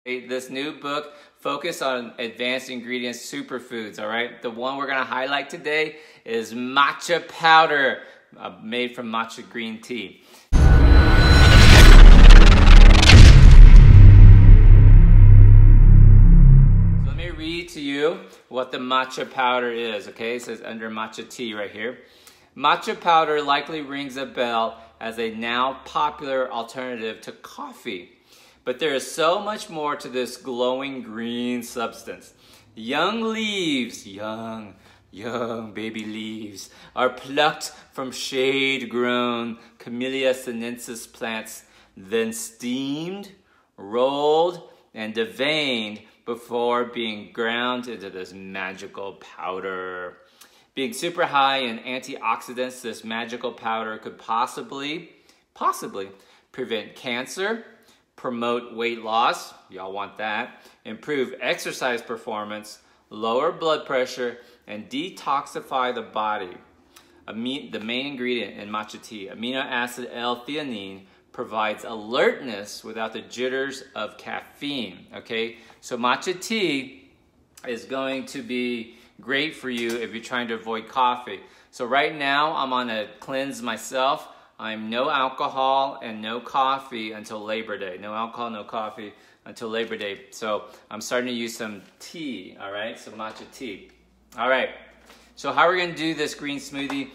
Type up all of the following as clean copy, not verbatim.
This new book focused on advanced ingredients superfoods, all right? The one we're gonna highlight today is matcha powder, made from matcha green tea. So let me read to you what the matcha powder is, okay? It says under matcha tea right here. Matcha powder likely rings a bell as a now popular alternative to coffee. But there is so much more to this glowing green substance. Young leaves, young baby leaves, are plucked from shade-grown Camellia sinensis plants, then steamed, rolled, and deveined before being ground into this magical powder. Being super high in antioxidants, this magical powder could possibly prevent cancer, promote weight loss, y'all want that, improve exercise performance, lower blood pressure, and detoxify the body. The main ingredient in matcha tea, amino acid L-theanine, provides alertness without the jitters of caffeine, okay? So matcha tea is going to be great for you if you're trying to avoid coffee. So right now, I'm on a cleanse myself. I'm no alcohol and no coffee until Labor Day. No alcohol, no coffee until Labor Day. So I'm starting to use some tea, all right? Some matcha tea. All right, so how are we gonna do this green smoothie?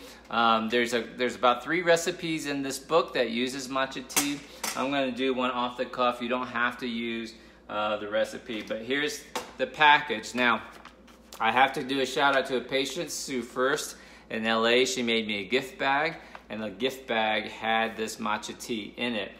There's about 3 recipes in this book that uses matcha tea. I'm gonna do one off the cuff. You don't have to use the recipe, but here's the package. Now, I have to do a shout out to a patient, Sue First in LA. She made me a gift bag, and the gift bag had this matcha tea in it.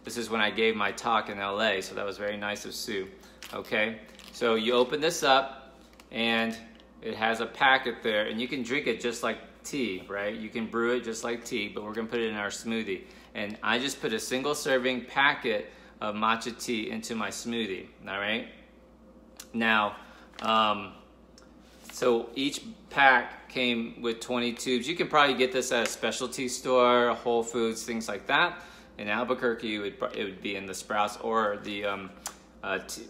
This is when I gave my talk in LA, so that was very nice of Sue. Okay, so you open this up, and it has a packet there, and you can drink it just like tea, right? You can brew it just like tea, but we're gonna put it in our smoothie. And I just put a single serving packet of matcha tea into my smoothie, all right? Now, so each pack came with 20 tubes. You can probably get this at a specialty store, Whole Foods, things like that. In Albuquerque, it would be in the Sprouts or the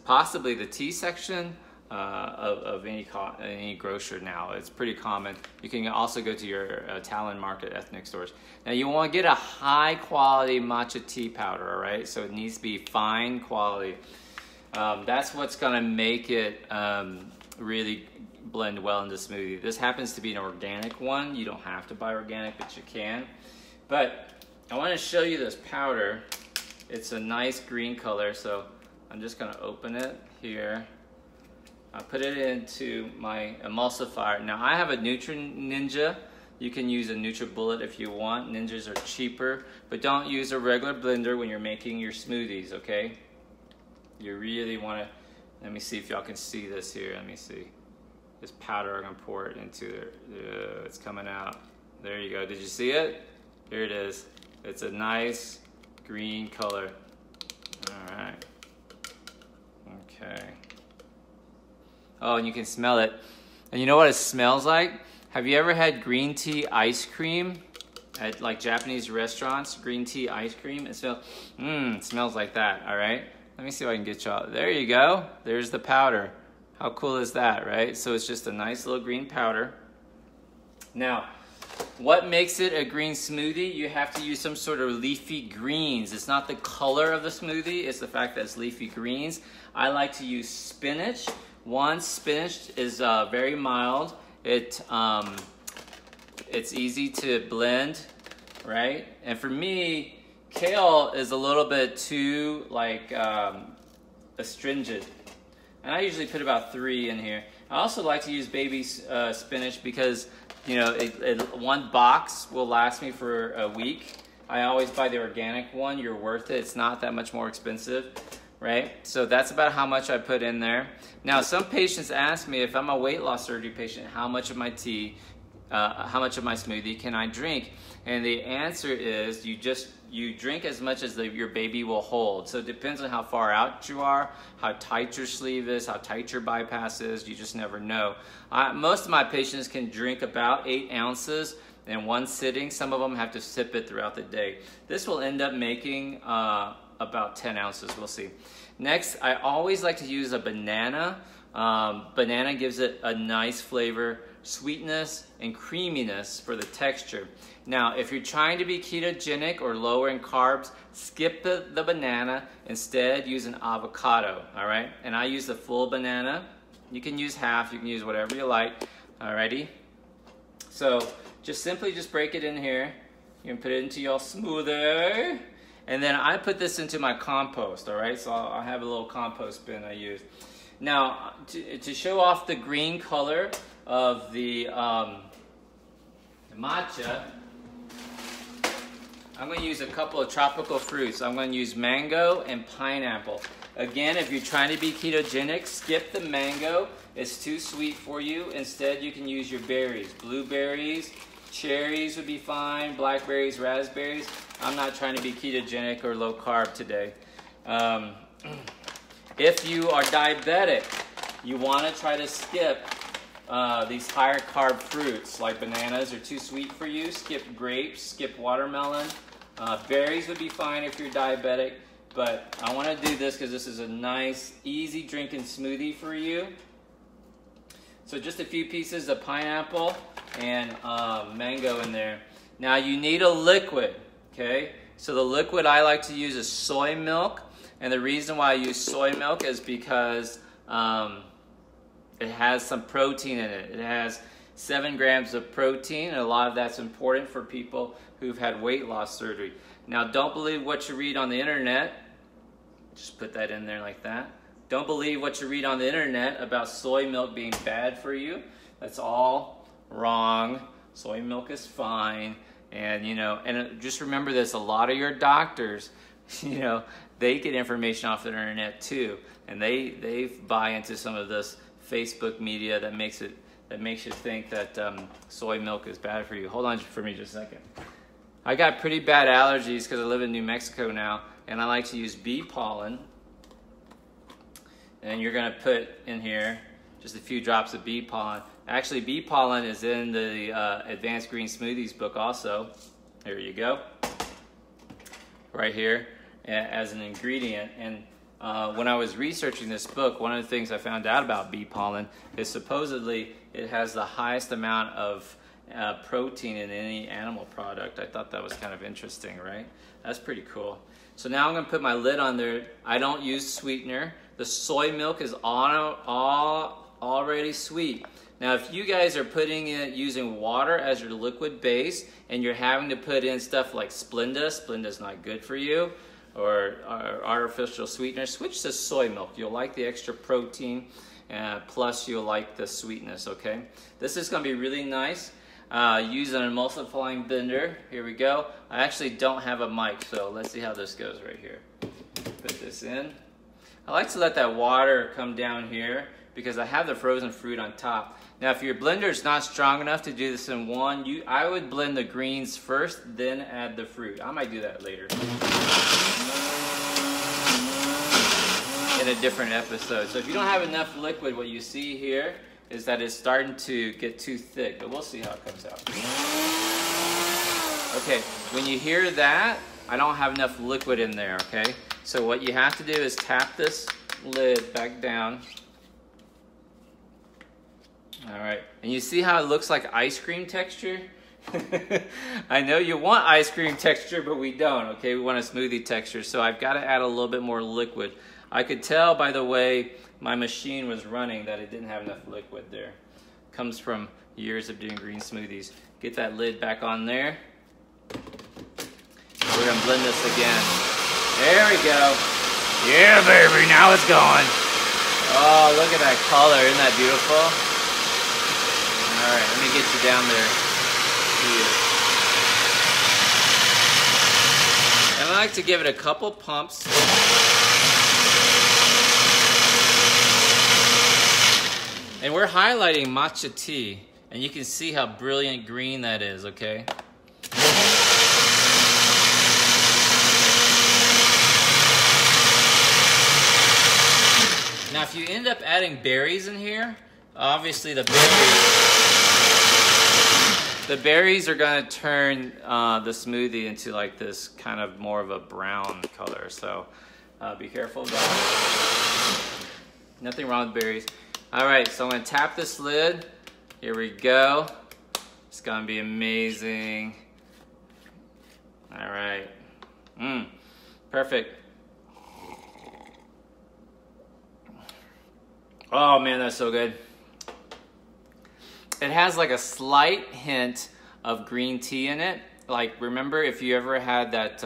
possibly the tea section of any grocer now. It's pretty common. You can also go to your Talon Market ethnic stores. Now you want to get a high quality matcha tea powder, all right? So it needs to be fine quality. That's what's gonna make it really blend well into smoothie. This happens to be an organic one. You don't have to buy organic, but you can. But I want to show you this powder. It's a nice green color, so I'm just going to open it here. I put it into my emulsifier. Now I have a Ninja. You can use a NutriBullet if you want. Ninjas are cheaper, but don't use a regular blender when you're making your smoothies, okay? You really want to, let me see if y'all can see this here. Let me see. This powder, I'm gonna pour it into there. It's coming out. There you go. Did you see it? Here it is. It's a nice green color. All right. Okay. Oh, and you can smell it. And you know what it smells like? Have you ever had green tea ice cream at like Japanese restaurants? Green tea ice cream. It smells like that. All right. Let me see if I can get y'all. There you go. There's the powder. How cool is that, right? So it's just a nice little green powder. Now, what makes it a green smoothie? You have to use some sort of leafy greens. It's not the color of the smoothie, it's the fact that it's leafy greens. I like to use spinach. Spinach is very mild. It's easy to blend, right? And for me, kale is a little bit too astringent. And I usually put about 3 in here. I also like to use baby spinach because, you know, one box will last me for a week. I always buy the organic one. You're worth it. It's not that much more expensive, right? So that's about how much I put in there. Now, some patients ask me if I'm a weight loss surgery patient, how much of my tea, how much of my smoothie can I drink? And the answer is you drink as much as your baby will hold. So it depends on how far out you are, how tight your sleeve is, how tight your bypass is. You just never know. Most of my patients can drink about 8 ounces in one sitting. Some of them have to sip it throughout the day. This will end up making about 10 ounces, we'll see. Next, I always like to use a banana. Banana gives it a nice flavor, sweetness, and creaminess for the texture. Now, if you're trying to be ketogenic or lower in carbs, skip the banana. Instead, use an avocado, all right? And I use the full banana. You can use half, you can use whatever you like, alrighty? So, simply break it in here. You can put it into your smoothie. And then I put this into my compost, all right? So I'll have a little compost bin I use. Now, to show off the green color of the matcha, I'm going to use a couple of tropical fruits. I'm going to use mango and pineapple. Again, if you're trying to be ketogenic, skip the mango. It's too sweet for you. Instead, you can use your berries. Blueberries, cherries would be fine, blackberries, raspberries. I'm not trying to be ketogenic or low carb today. If you are diabetic, you want to try to skip these higher carb fruits like bananas are too sweet for you. Skip grapes, skip watermelon. Berries would be fine if you're diabetic, but I want to do this because this is a nice, easy drinking smoothie for you. So just a few pieces of pineapple and mango in there. Now you need a liquid, okay? So the liquid I like to use is soy milk. And the reason why I use soy milk is because it has some protein in it. It has 7 grams of protein, and a lot of that's important for people who've had weight loss surgery. Now, don't believe what you read on the internet. Just put that in there like that. Don't believe what you read on the internet about soy milk being bad for you. That's all wrong. Soy milk is fine. And, and just remember this, a lot of your doctors, they get information off the internet too, and they buy into some of this Facebook media that makes you think that soy milk is bad for you. Hold on for me just a second. I got pretty bad allergies because I live in New Mexico now, and I like to use bee pollen. And you're gonna put in here just a few drops of bee pollen. Actually, bee pollen is in the Advanced Green Smoothies book also. There you go. Right here as an ingredient. And when I was researching this book, one of the things I found out about bee pollen is supposedly it has the highest amount of protein in any animal product. I thought that was kind of interesting, right? That's pretty cool. So now I'm going to put my lid on there. I don't use sweetener. The soy milk is already sweet. Now, if you guys are putting it using water as your liquid base and you're having to put in stuff like Splenda's not good for you, or artificial sweetener, switch to soy milk. You'll like the extra protein, plus you'll like the sweetness, okay? This is going to be really nice. Use an emulsifying blender. Here we go. I actually don't have a mic, so let's see how this goes right here. Put this in. I like to let that water come down here because I have the frozen fruit on top. Now, if your blender is not strong enough to do this in one, I would blend the greens first, then add the fruit. I might do that later in a different episode. So if you don't have enough liquid, what you see here is that it's starting to get too thick, but we'll see how it comes out. Okay, when you hear that, I don't have enough liquid in there, okay? So what you have to do is tap this lid back down. All right, and you see how it looks like ice cream texture? I know you want ice cream texture, but we don't, okay? We want a smoothie texture, so I've got to add a little bit more liquid. I could tell by the way my machine was running that it didn't have enough liquid there. Comes from years of doing green smoothies. Get that lid back on there. We're gonna blend this again. There we go. Yeah, baby, now it's going. Oh, look at that color, isn't that beautiful? All right, let me get you down there. And I like to give it a couple pumps. And we're highlighting matcha tea, and you can see how brilliant green that is, okay? Now, if you end up adding berries in here, obviously the berries are going to turn the smoothie into like this kind of more of a brown color. So Be careful of that. Nothing wrong with berries. All right, so I'm gonna tap this lid. Here we go. It's gonna be amazing. All right. Perfect. Oh man, that's so good. It has like a slight hint of green tea in it. Like, remember if you ever had that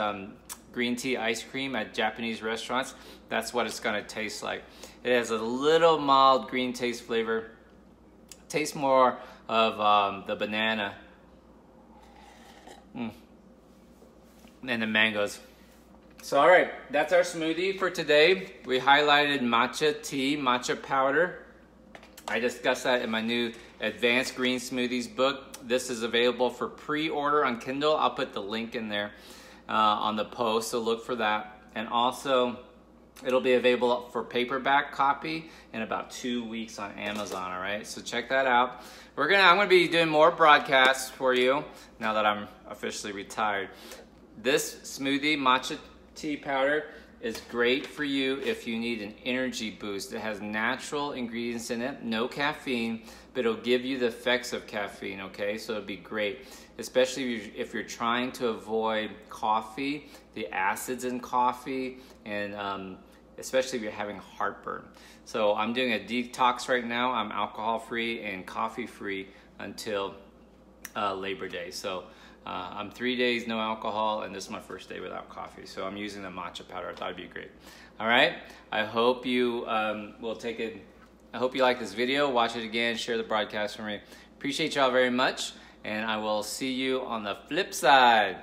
green tea ice cream at Japanese restaurants, that's what it's gonna taste like. It has a little mild green taste flavor. Tastes more of the banana and the mangoes. So all right, that's our smoothie for today. We highlighted matcha tea, matcha powder. I discussed that in my new Advanced Green Smoothies book. This is available for pre-order on Kindle. I'll put the link in there on the post, so look for that. And also, it'll be available for paperback copy in about 2 weeks on Amazon, all right? So check that out. I'm gonna be doing more broadcasts for you now that I'm officially retired. This smoothie, matcha tea powder, is great for you if you need an energy boost. It has natural ingredients in it, no caffeine, but it'll give you the effects of caffeine, okay? So it'll be great, especially if you're trying to avoid coffee, the acids in coffee, and especially if you're having heartburn. So I'm doing a detox right now. I'm alcohol-free and coffee-free until Labor Day. So I'm 3 days no alcohol, and this is my first day without coffee. So I'm using the matcha powder. I thought it'd be great. All right. I hope you will take it. I hope you like this video. Watch it again. Share the broadcast for me. Appreciate y'all very much, and I will see you on the flip side.